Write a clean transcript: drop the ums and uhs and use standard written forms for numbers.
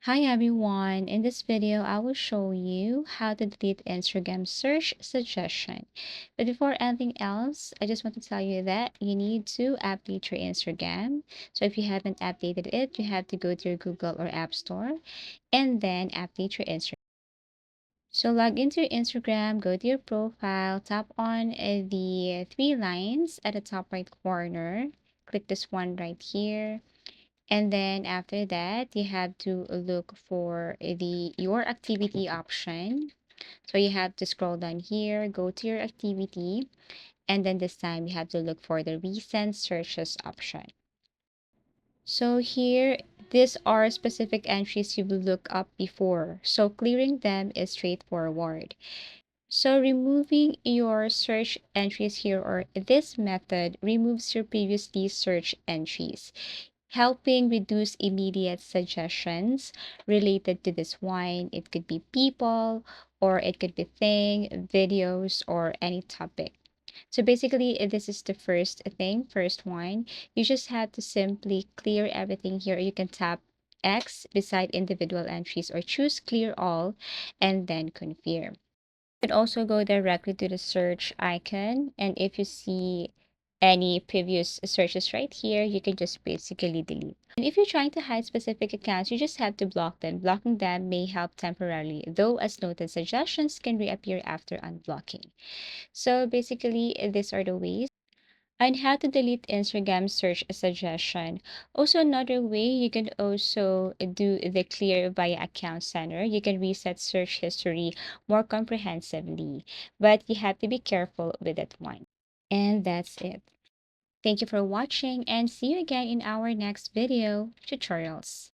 Hi everyone, in this video I will show you how to delete Instagram search suggestion. But before anything else, I just want to tell you that you need to update your Instagram. So if you haven't updated it, you have to go to your Google or App Store and then update your Instagram. So log into your Instagram, go to your profile, tap on the three lines at the top right corner. Click this one right here. And then after that, you have to look for the your activity option. So you have to scroll down here, go to your activity, and then this time you have to look for the recent searches option. So here, these are specific entries you will look up before. So clearing them is straightforward. So removing your search entries here or this method removes your previously searched entries, helping reduce immediate suggestions related to this wine. It could be people, or it could be thing, videos, or any topic. So basically, this is the first one. You just have to simply clear everything here. You can tap X beside individual entries or choose clear all and then confirm. You can also go directly to the search icon, and if you see any previous searches right here, you can just basically delete. And if you're trying to hide specific accounts, you just have to block them. Blocking them may help temporarily, though as noted, suggestions can reappear after unblocking. So basically, these are the ways and how to delete Instagram search suggestion. Also, another way you can also do the clear via account center. You can reset search history more comprehensively, but you have to be careful with that one. And that's it. Thank you for watching and see you again in our next video tutorials.